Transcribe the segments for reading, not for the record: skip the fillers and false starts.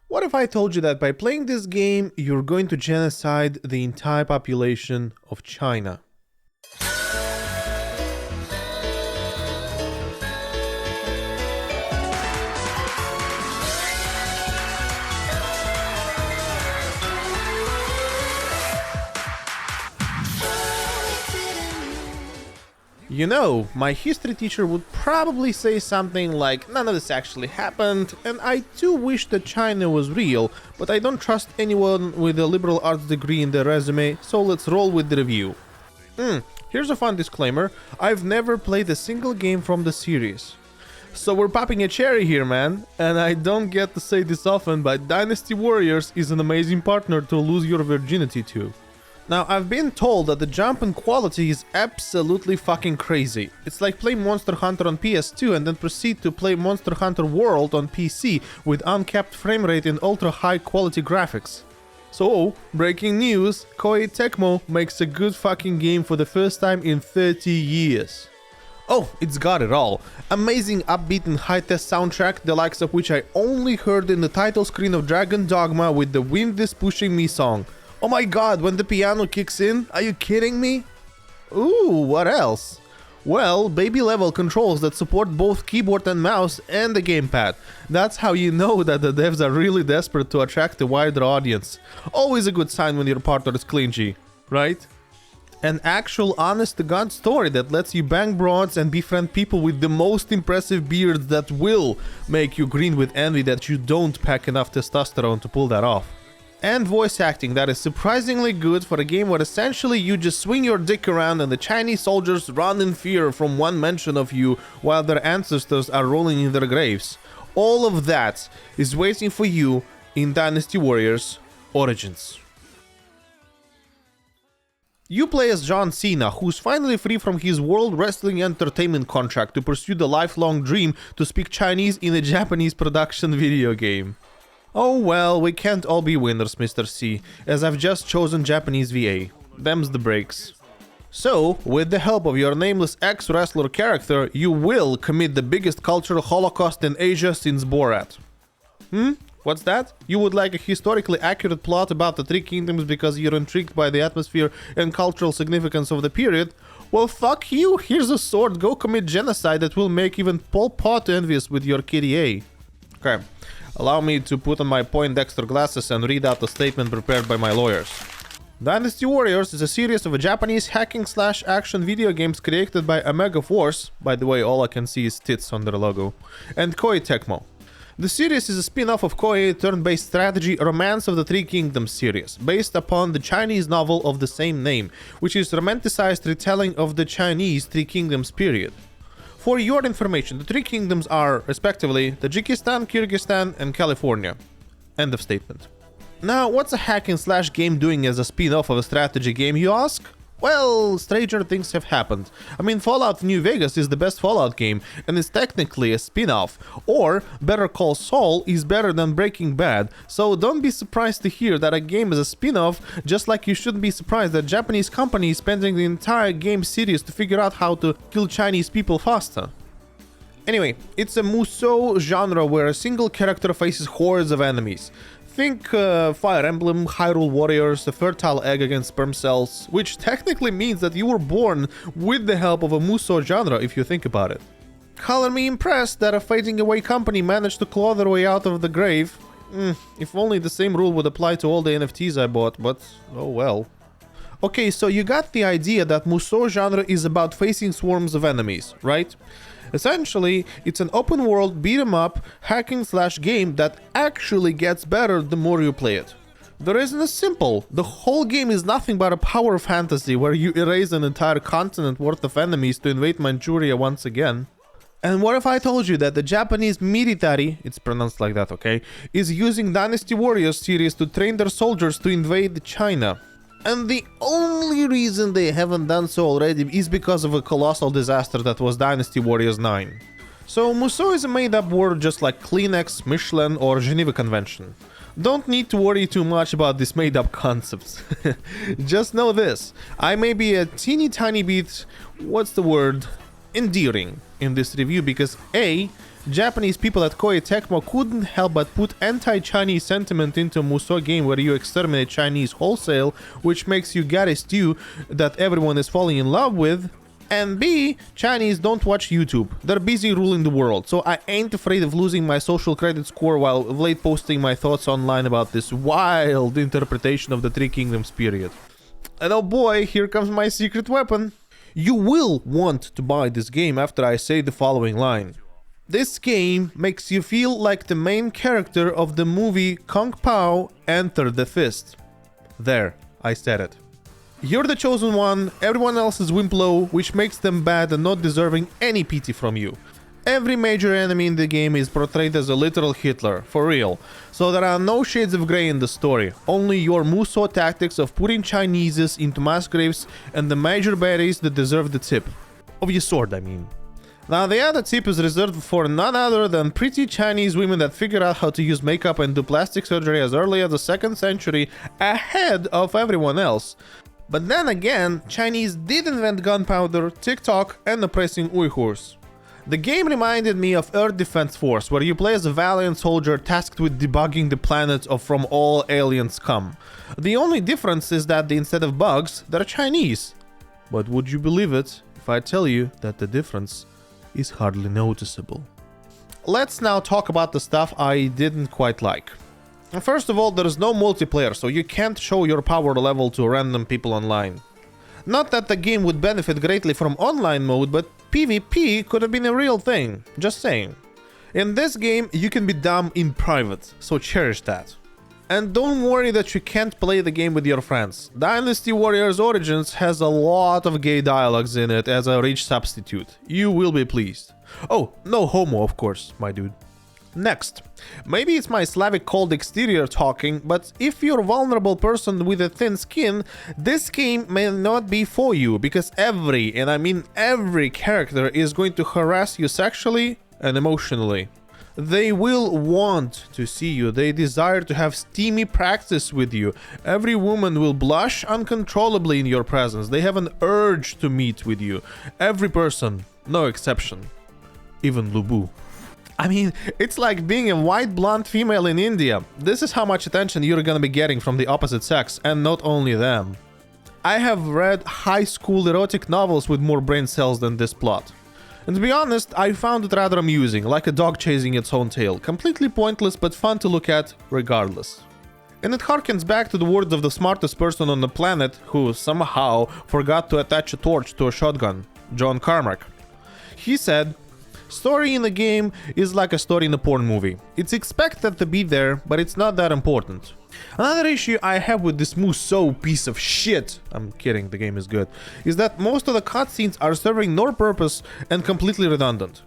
What if I told you that by playing this game, you're going to genocide the entire population of China? You know, my history teacher would probably say something like, none of this actually happened, and I too wish that China was real, but I don't trust anyone with a liberal arts degree in their resume, so let's roll with the review. Here's a fun disclaimer, I've never played a single game from the series. So we're popping a cherry here, man, and I don't get to say this often, but Dynasty Warriors is an amazing partner to lose your virginity to. Now, I've been told that the jump in quality is absolutely fucking crazy. It's like playing Monster Hunter on PS2 and then proceed to play Monster Hunter World on PC with uncapped frame rate and ultra high quality graphics. So, breaking news, Koei Tecmo makes a good fucking game for the first time in 30 years. Oh, it's got it all. Amazing upbeat and high-test soundtrack, the likes of which I only heard in the title screen of Dragon Dogma with the Wind is Pushing Me song. Oh my god, when the piano kicks in? Are you kidding me? Ooh, what else? Well, baby level controls that support both keyboard and mouse and the gamepad. That's how you know that the devs are really desperate to attract a wider audience. Always a good sign when your partner is clingy, right? An actual honest-to-god story that lets you bang broads and befriend people with the most impressive beards that will make you green with envy that you don't pack enough testosterone to pull that off. And voice acting that is surprisingly good for a game where essentially you just swing your dick around and the Chinese soldiers run in fear from one mention of you while their ancestors are rolling in their graves. All of that is waiting for you in Dynasty Warriors Origins. You play as John Cena, who's finally free from his World Wrestling Entertainment contract to pursue the lifelong dream to speak Chinese in a Japanese production video game. Oh well, we can't all be winners, Mr. C, as I've just chosen Japanese VA. Them's the breaks. So, with the help of your nameless ex-wrestler character, you will commit the biggest cultural holocaust in Asia since Borat. What's that? You would like a historically accurate plot about the Three Kingdoms because you're intrigued by the atmosphere and cultural significance of the period? Well, fuck you, here's a sword, go commit genocide that will make even Pol Pot envious with your kitty A. Okay. Allow me to put on my Poindexter glasses and read out the statement prepared by my lawyers. Dynasty Warriors is a series of Japanese hacking/action video games created by Omega Force, by the way all I can see is tits on their logo, and Koei Tecmo. The series is a spin-off of Koei turn-based strategy Romance of the Three Kingdoms series, based upon the Chinese novel of the same name, which is romanticized retelling of the Chinese Three Kingdoms period. For your information, the Three Kingdoms are, respectively, Tajikistan, Kyrgyzstan, and California. End of statement. Now, what's a hack-and-slash game doing as a spin-off of a strategy game, you ask? Well, stranger things have happened. I mean, Fallout New Vegas is the best Fallout game, and it's technically a spin-off. Or, Better Call Saul is better than Breaking Bad, so don't be surprised to hear that a game is a spin-off, just like you shouldn't be surprised that Japanese company is spending the entire game series to figure out how to kill Chinese people faster. Anyway, it's a Musou genre where a single character faces hordes of enemies. Think Fire Emblem, Hyrule Warriors, a fertile egg against sperm cells, which technically means that you were born with the help of a Musou genre if you think about it. Color me impressed that a fading away company managed to claw their way out of the grave. If only the same rule would apply to all the NFTs I bought, but oh well. Okay, so you got the idea that Musou genre is about facing swarms of enemies, right? Essentially, it's an open world beat-em-up hacking/game that actually gets better the more you play it. The reason is simple, the whole game is nothing but a power fantasy where you erase an entire continent worth of enemies to invade Manchuria once again. And what if I told you that the Japanese military, it's pronounced like that, okay, is using Dynasty Warriors series to train their soldiers to invade China? And the only reason they haven't done so already is because of a colossal disaster that was Dynasty Warriors 9. So Musou is a made-up word just like Kleenex, Michelin or Geneva Convention. Don't need to worry too much about these made-up concepts. Just know this, I may be a teeny tiny bit, endearing in this review because A, Japanese people at Koei Tecmo couldn't help but put anti-Chinese sentiment into a Musou game where you exterminate Chinese wholesale, which makes you get a stew that everyone is falling in love with. And B, Chinese don't watch YouTube. They're busy ruling the world, so I ain't afraid of losing my social credit score while Vlade posting my thoughts online about this wild interpretation of the Three Kingdoms period. And oh boy, here comes my secret weapon. You will want to buy this game after I say the following line. This game makes you feel like the main character of the movie Kung Pao Enter the Fist. There, I said it. You're the chosen one, everyone else is Wimplo, which makes them bad and not deserving any pity from you. Every major enemy in the game is portrayed as a literal Hitler, for real, so there are no shades of grey in the story, only your Musou tactics of putting Chineses into mass graves and the major baddies that deserve the tip. Of your sword, I mean. Now the other tip is reserved for none other than pretty Chinese women that figured out how to use makeup and do plastic surgery as early as the 2nd century, ahead of everyone else. But then again, Chinese did invent gunpowder, TikTok, and oppressing Uyghurs. The game reminded me of Earth Defense Force, where you play as a valiant soldier tasked with debugging the planet from all alien scum. The only difference is that instead of bugs, they're Chinese. But would you believe it if I tell you that the difference is hardly noticeable? Let's now talk about the stuff I didn't quite like. First of all, there is no multiplayer, so you can't show your power level to random people online. Not that the game would benefit greatly from online mode, but PvP could have been a real thing, just saying. In this game, you can be dumb in private, so cherish that. And don't worry that you can't play the game with your friends. Dynasty Warriors Origins has a lot of gay dialogues in it as a rich substitute. You will be pleased. Oh, no homo, of course, my dude. Next, maybe it's my Slavic cold exterior talking, but if you're a vulnerable person with a thin skin, this game may not be for you, because every, and I mean every character is going to harass you sexually and emotionally. They will want to see you, they desire to have steamy practice with you. Every woman will blush uncontrollably in your presence, they have an urge to meet with you. Every person, no exception. Even Lubu. I mean, it's like being a white blonde female in India. This is how much attention you're gonna be getting from the opposite sex, and not only them. I have read high school erotic novels with more brain cells than this plot. And to be honest, I found it rather amusing, like a dog chasing its own tail. Completely pointless, but fun to look at, regardless. And it harkens back to the words of the smartest person on the planet, who somehow forgot to attach a torch to a shotgun, John Carmack. He said, "Story in a game is like a story in a porn movie. It's expected to be there, but it's not that important." Another issue I have with this Musou piece of shit, I'm kidding, the game is good, is that most of the cutscenes are serving no purpose and completely redundant.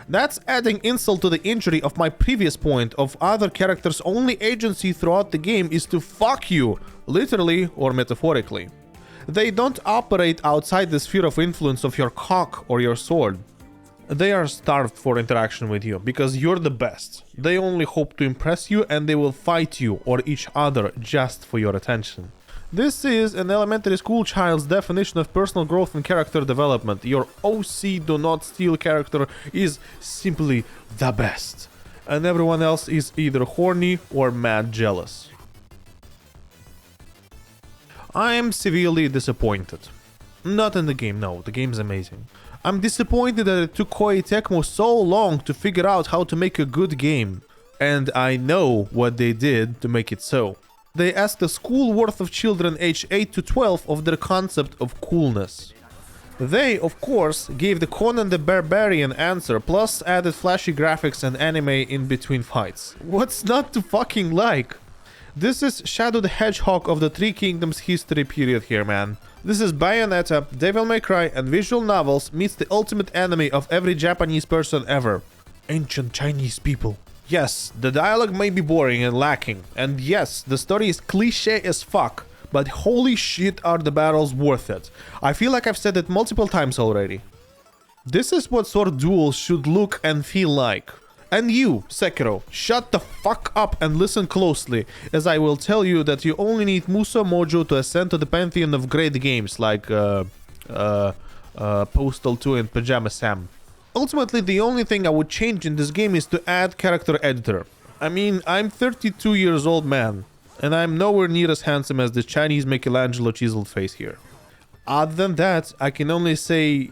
That's adding insult to the injury of my previous point of other characters' only agency throughout the game is to fuck you, literally or metaphorically. They don't operate outside the sphere of influence of your cock or your sword. They are starved for interaction with you, because you're the best. They only hope to impress you, and they will fight you or each other just for your attention. This is an elementary school child's definition of personal growth and character development. Your OC do not steal character is simply the best, and everyone else is either horny or mad jealous. I am severely disappointed. Not in the game, no, the game's amazing. I'm disappointed that it took Koei Tecmo so long to figure out how to make a good game. And I know what they did to make it so. They asked a school worth of children aged 8 to 12 of their concept of coolness. They, of course, gave the Conan the Barbarian answer, plus added flashy graphics and anime in between fights. What's not to fucking like? This is Shadow the Hedgehog of the Three Kingdoms history period here, man. This is Bayonetta, Devil May Cry, and visual novels meets the ultimate enemy of every Japanese person ever. Ancient Chinese people. Yes, the dialogue may be boring and lacking, and yes, the story is cliché as fuck, but holy shit are the battles worth it. I feel like I've said it multiple times already. This is what sword duels should look and feel like. And you, Sekiro, shut the fuck up and listen closely, as I will tell you that you only need Musou Mojo to ascend to the pantheon of great games like Postal 2 and Pajama Sam. Ultimately, the only thing I would change in this game is to add character editor. I mean, I'm 32 years old man, and I'm nowhere near as handsome as the Chinese Michelangelo chiseled face here. Other than that, I can only say,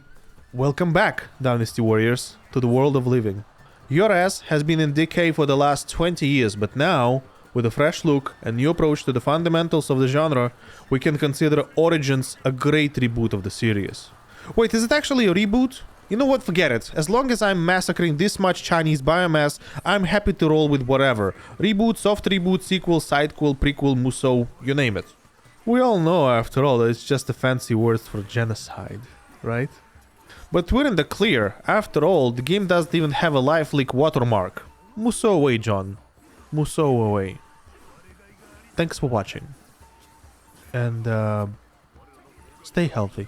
welcome back, Dynasty Warriors, to the world of living. Your ass has been in decay for the last 20 years, but now, with a fresh look and new approach to the fundamentals of the genre, we can consider Origins a great reboot of the series. Wait, is it actually a reboot? You know what, forget it. As long as I'm massacring this much Chinese biomass, I'm happy to roll with whatever. Reboot, soft reboot, sequel, sidequel, prequel, muso, you name it. We all know, after all, that it's just a fancy word for genocide, right? But we're in the clear. After all, the game doesn't even have a life leak watermark. Muso away, John. Muso away. Thanks for watching. And, stay healthy.